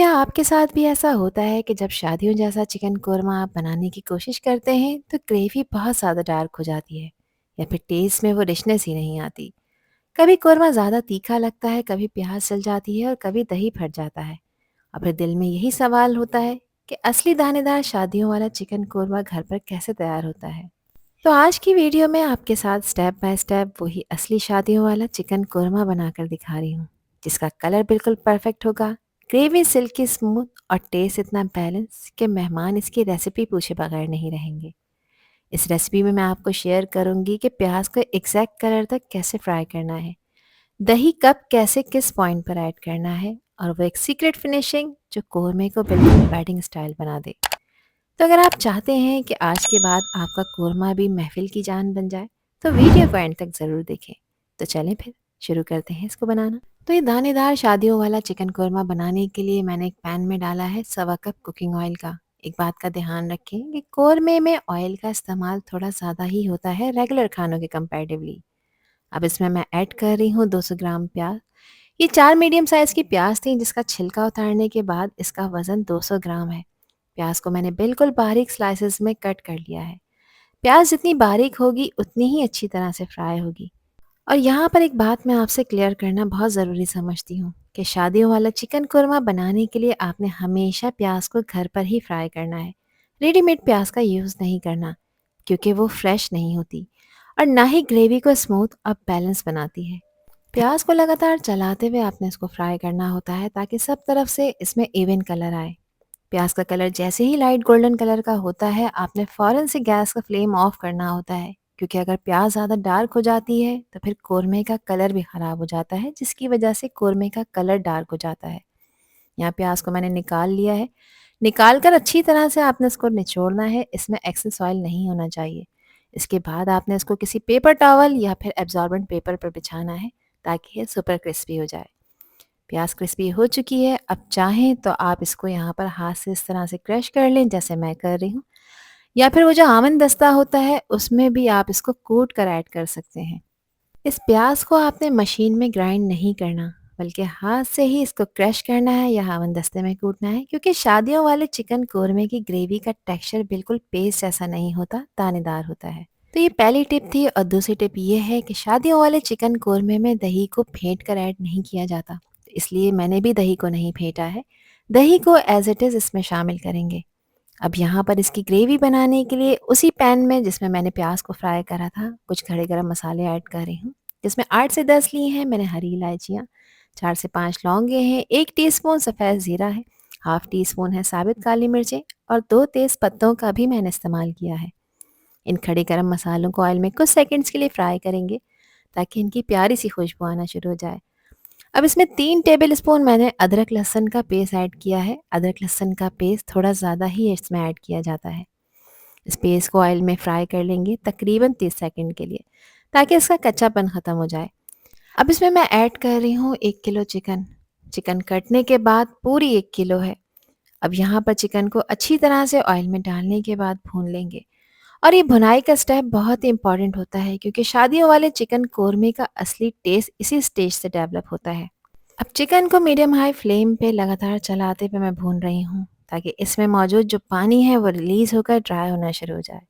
क्या आपके साथ भी ऐसा होता है कि जब शादियों जैसा चिकन कोरमा आप बनाने की कोशिश करते हैं तो ग्रेवी बहुत ज़्यादा डार्क हो जाती है या फिर टेस्ट में वो रिचनेस ही नहीं आती। कभी कोरमा ज़्यादा तीखा लगता है, कभी प्याज जल जाती है और कभी दही फट जाता है। और फिर दिल में यही सवाल होता है कि असली दानेदार शादियों वाला चिकन कोरमा घर पर कैसे तैयार होता है। तो आज की वीडियो में आपके साथ स्टेप बाय स्टेप वही असली शादियों वाला चिकन कोरमा बनाकर दिखा रही हूँ, जिसका कलर बिल्कुल परफेक्ट होगा, ग्रेवी सिल्की स्मूथ और टेस्ट इतना बैलेंस कि मेहमान इसकी रेसिपी पूछे बगैर नहीं रहेंगे। इस रेसिपी में मैं आपको शेयर करूंगी कि प्याज को एग्जैक्ट कलर तक कैसे फ्राई करना है, दही कब कैसे किस पॉइंट पर ऐड करना है और वो एक सीक्रेट फिनिशिंग जो कोरमे को बिल्कुल वेडिंग स्टाइल बना दे। तो अगर आप चाहते हैं कि आज के बाद आपका कोरमा भी महफिल की जान बन जाए, तो वीडियो को एंड तक ज़रूर देखें। तो चलें फिर शुरू करते हैं इसको बनाना। तो ये दानेदार शादियों वाला चिकन कोरमा बनाने के लिए मैंने एक पैन में डाला है 1.25 कप कुकिंग ऑयल का। एक बात का ध्यान रखें कि कोरमे में ऑयल का इस्तेमाल थोड़ा ज़्यादा ही होता है रेगुलर खानों के कंपैरेटिवली। अब इसमें मैं ऐड कर रही हूँ 200 ग्राम प्याज। ये 4 मीडियम साइज़ की प्याज थी जिसका छिलका उतारने के बाद इसका वज़न 200 ग्राम है। प्याज को मैंने बिल्कुल बारीक स्लाइसेस में कट कर लिया है। प्याज जितनी बारीक होगी उतनी ही अच्छी तरह से फ्राई होगी। और यहाँ पर एक बात मैं आपसे क्लियर करना बहुत ज़रूरी समझती हूँ कि शादियों वाला चिकन कोरमा बनाने के लिए आपने हमेशा प्याज को घर पर ही फ्राई करना है। रेडीमेड प्याज का यूज़ नहीं करना, क्योंकि वो फ्रेश नहीं होती और ना ही ग्रेवी को स्मूथ और बैलेंस बनाती है। प्याज को लगातार चलाते हुए आपने इसको फ्राई करना होता है ताकि सब तरफ से इसमें इवन कलर आए। प्याज का कलर जैसे ही लाइट गोल्डन कलर का होता है, आपने फ़ौरन से गैस का फ्लेम ऑफ करना होता है, क्योंकि अगर प्याज ज़्यादा डार्क हो जाती है तो फिर कोरमे का कलर भी ख़राब हो जाता है, जिसकी वजह से कोरमे का कलर डार्क हो जाता है। यहाँ प्याज को मैंने निकाल लिया है। निकाल कर अच्छी तरह से आपने इसको निचोड़ना है, इसमें एक्सेस ऑयल नहीं होना चाहिए। इसके बाद आपने इसको किसी पेपर टॉवल या फिर एब्जॉर्बेंट पेपर पर बिछाना है ताकि ये सुपर क्रिस्पी हो जाए। प्याज क्रिस्पी हो चुकी है। अब चाहें तो आप इसको यहाँ पर हाथ से इस तरह से क्रश कर लें जैसे मैं कर रही हूँ, या फिर वो जो आमन दस्ता होता है उसमें भी आप इसको कूट कर ऐड कर सकते हैं। इस प्याज को आपने मशीन में ग्राइंड नहीं करना, बल्कि हाथ से ही इसको क्रश करना है या आमन दस्ते में कूटना है, क्योंकि शादियों वाले चिकन कोरमे की ग्रेवी का टेक्सचर बिल्कुल पेस्ट जैसा नहीं होता, दानेदार होता है। तो ये पहली टिप थी। और दूसरी टिप ये है कि शादियों वाले चिकन कोरमे में दही को फेंट कर ऐड नहीं किया जाता, इसलिए मैंने भी दही को नहीं फेंटा है। दही को एज इट इज़ इसमें शामिल करेंगे। अब यहाँ पर इसकी ग्रेवी बनाने के लिए उसी पैन में जिसमें मैंने प्याज को फ्राई करा था, कुछ खड़े गरम मसाले ऐड कर रही हूँ, जिसमें 8 से 10 ली हैं मैंने हरी इलायचियाँ, 4 से 5 लौंगे हैं, 1 टीस्पून सफ़ेद ज़ीरा है, हाफ टी स्पून है साबित काली मिर्चें और 2 तेज़ पत्तों का भी मैंने इस्तेमाल किया है। इन खड़े गरम मसालों को ऑयल में कुछ सेकंड्स के लिए फ्राई करेंगे ताकि इनकी प्यारी सी खुशबू आना शुरू हो जाए। अब इसमें 3 टेबल स्पून मैंने अदरक लहसुन का पेस्ट ऐड किया है। अदरक लहसुन का पेस्ट थोड़ा ज़्यादा ही इसमें ऐड किया जाता है। इस पेस्ट को ऑयल में फ्राई कर लेंगे तकरीबन 30 सेकंड के लिए, ताकि इसका कच्चापन ख़त्म हो जाए। अब इसमें मैं ऐड कर रही हूँ 1 किलो चिकन। चिकन कटने के बाद पूरी 1 किलो है। अब यहाँ पर चिकन को अच्छी तरह से ऑयल में डालने के बाद भून लेंगे। और ये भुनाई का स्टेप बहुत ही इंपॉर्टेंट होता है, क्योंकि शादियों वाले चिकन कोरमे का असली टेस्ट इसी स्टेज से डेवलप होता है। अब चिकन को मीडियम हाई फ्लेम पे लगातार चलाते हुए मैं भून रही हूँ, ताकि इसमें मौजूद जो पानी है वो रिलीज़ होकर ड्राई होना शुरू हो जाए।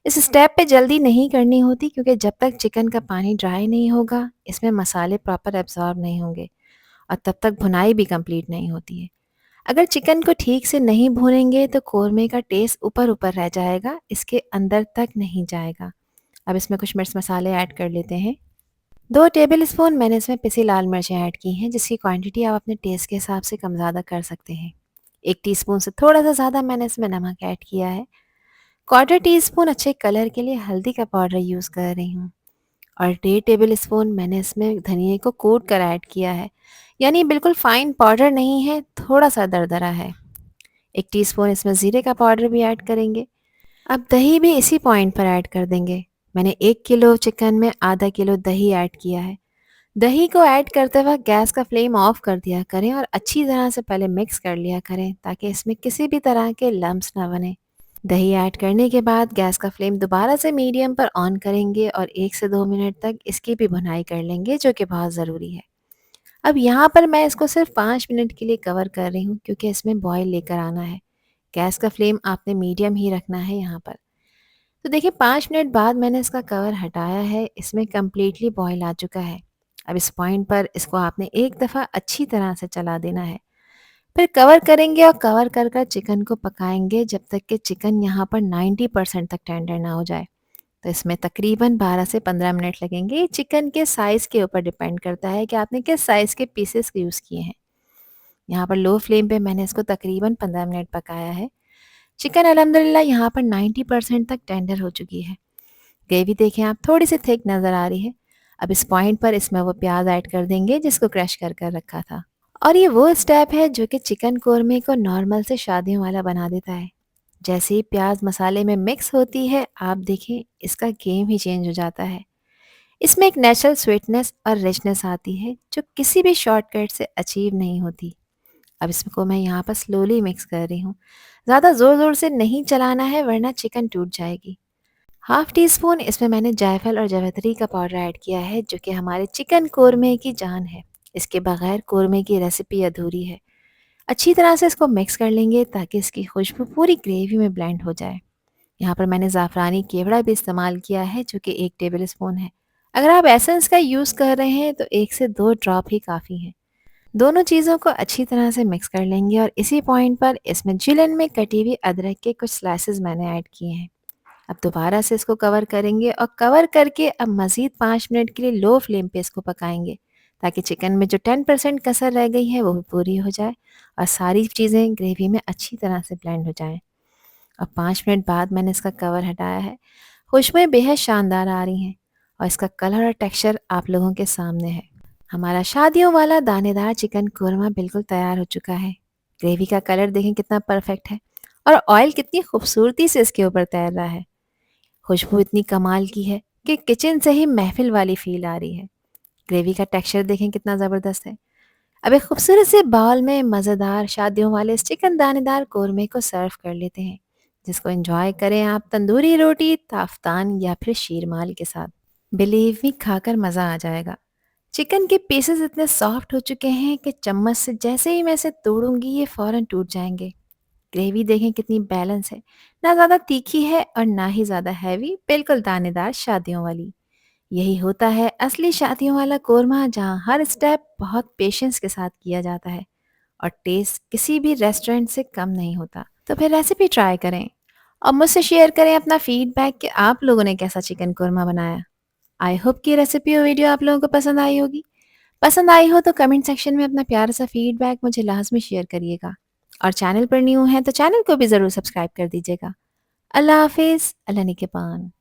इस स्टेप पे जल्दी नहीं करनी होती, क्योंकि जब तक चिकन का पानी ड्राई नहीं होगा इसमें मसाले प्रॉपर एब्जॉर्ब नहीं होंगे और तब तक भुनाई भी कंप्लीट नहीं होती है। अगर चिकन को ठीक से नहीं भूनेंगे तो कोरमे का टेस्ट ऊपर ऊपर रह जाएगा, इसके अंदर तक नहीं जाएगा। अब इसमें कुछ मिर्च मसाले ऐड कर लेते हैं। 2 टेबल स्पून मैंने इसमें पिसी लाल मिर्चें ऐड की हैं, जिसकी क्वांटिटी आप अपने टेस्ट के हिसाब से कम ज़्यादा कर सकते हैं। 1 टीस्पून से थोड़ा सा ज़्यादा मैंने इसमें नमक ऐड किया है। क्वार्टर टीस्पून अच्छे कलर के लिए हल्दी का पाउडर यूज़ कर रही हूँ और 1.5 टेबल स्पून मैंने इसमें धनिए को कूट कर ऐड किया है, यानी बिल्कुल फाइन पाउडर नहीं है, थोड़ा सा दरदरा है। 1 टीस्पून इसमें ज़ीरे का पाउडर भी ऐड करेंगे। अब दही भी इसी पॉइंट पर ऐड कर देंगे। मैंने 1 किलो चिकन में आधा किलो दही ऐड किया है। दही को ऐड करते वक्त गैस का फ्लेम ऑफ कर दिया करें और अच्छी तरह से पहले मिक्स कर लिया करें, ताकि इसमें किसी भी तरह के लम्प्स ना बने। दही ऐड करने के बाद गैस का फ्लेम दोबारा से मीडियम पर ऑन करेंगे और 1 से 2 मिनट तक इसकी भी भुनाई कर लेंगे, जो कि बहुत ज़रूरी है। अब यहाँ पर मैं इसको सिर्फ 5 मिनट के लिए कवर कर रही हूँ क्योंकि इसमें बॉयल लेकर आना है। गैस का फ्लेम आपने मीडियम ही रखना है यहाँ पर। तो देखिए 5 मिनट बाद मैंने इसका कवर हटाया है, इसमें कंप्लीटली बॉयल आ चुका है। अब इस पॉइंट पर इसको आपने एक दफ़ा अच्छी तरह से चला देना है। फिर कवर करेंगे और कवर कर कर चिकन को पकाएंगे जब तक कि चिकन यहाँ पर 90% तक टेंडर ना हो जाए। तो इसमें तकरीबन 12 से 15 मिनट लगेंगे। ये चिकन के साइज़ के ऊपर डिपेंड करता है कि आपने किस साइज़ के पीसेस यूज़ किए हैं। यहाँ पर लो फ्लेम पे मैंने इसको तकरीबन 15 मिनट पकाया है। चिकन अल्हम्दुलिल्लाह यहाँ पर 90% तक टेंडर हो चुकी है। ग्रेवी देखें आप थोड़ी सी थिक नज़र आ रही है। अब इस पॉइंट पर इसमें वो प्याज ऐड कर देंगे जिसको क्रश कर कर रखा था। और ये वो स्टेप है जो कि चिकन कोरमे को नॉर्मल से शादियों वाला बना देता है। जैसे ही प्याज मसाले में मिक्स होती है आप देखें इसका गेम ही चेंज हो जाता है। इसमें एक नेचुरल स्वीटनेस और रिचनेस आती है जो किसी भी शॉर्टकट से अचीव नहीं होती। अब इसको मैं यहाँ पर स्लोली मिक्स कर रही हूँ। ज़्यादा ज़ोर ज़ोर से नहीं चलाना है वरना चिकन टूट जाएगी। हाफ़ टी स्पून इसमें मैंने जायफल और जावित्री का पाउडर ऐड किया है जो कि हमारे चिकन कोरमे की जान है। इसके बगैर कोरमे की रेसिपी अधूरी है। अच्छी तरह से इसको मिक्स कर लेंगे ताकि इसकी खुशबू पूरी ग्रेवी में ब्लेंड हो जाए। यहाँ पर मैंने ज़ाफ़रानी केवड़ा भी इस्तेमाल किया है जो कि 1 टेबल स्पून है। अगर आप एसेंस का यूज़ कर रहे हैं तो 1 से 2 ड्रॉप ही काफ़ी हैं। दोनों चीज़ों को अच्छी तरह से मिक्स कर लेंगे और इसी पॉइंट पर इसमें जुलियन में कटी हुई अदरक के कुछ स्लाइसेस मैंने ऐड किए हैं। अब दोबारा से इसको कवर करेंगे और कवर करके अब मज़ीद 5 मिनट के लिए लो फ्लेम पे इसको पकाएंगे ताकि चिकन में जो 10% कसर रह गई है वो भी पूरी हो जाए और सारी चीज़ें ग्रेवी में अच्छी तरह से ब्लेंड हो जाएं। अब 5 मिनट बाद मैंने इसका कवर हटाया है। खुशबुएं बेहद शानदार आ रही हैं और इसका कलर और टेक्सचर आप लोगों के सामने है। हमारा शादियों वाला दानेदार चिकन कोरमा बिल्कुल तैयार हो चुका है। ग्रेवी का कलर देखें कितना परफेक्ट है और ऑयल कितनी खूबसूरती से इसके ऊपर तैर रहा है। खुशबू इतनी कमाल की है कि किचन से ही महफिल वाली फील आ रही है। ग्रेवी का टेक्सचर देखें कितना ज़बरदस्त है। अब एक खूबसूरत से बाउल में मज़ेदार शादियों वाले इस चिकन दानेदार कोरमे को सर्व कर लेते हैं जिसको एंजॉय करें आप तंदूरी रोटी, ताफ्तान या फिर शीरमाल के साथ। बिलीव मी खाकर मज़ा आ जाएगा। चिकन के पीसेस इतने सॉफ्ट हो चुके हैं कि चम्मच से जैसे ही मैं इसे तोड़ूंगी ये फ़ौरन टूट जाएंगे। ग्रेवी देखें कितनी बैलेंस है, ना ज़्यादा तीखी है और ना ही ज़्यादा हैवी, बिल्कुल दानेदार शादियों वाली। यही होता है असली शादियों वाला कोरमा जहाँ हर स्टेप बहुत पेशेंस के साथ किया जाता है और टेस्ट किसी भी रेस्टोरेंट से कम नहीं होता। तो फिर रेसिपी ट्राई करें और मुझसे शेयर करें अपना फीडबैक कि आप लोगों ने कैसा चिकन कोरमा बनाया। आई होप कि रेसिपी और वीडियो आप लोगों को पसंद आई होगी। पसंद आई हो तो कमेंट सेक्शन में अपना प्यारा सा फीडबैक मुझे लाजमी शेयर करिएगा और चैनल पर न्यू हैं तो चैनल को भी ज़रूर सब्सक्राइब कर दीजिएगा। अल्लाह हाफिज़, अल्लाह निगहबान।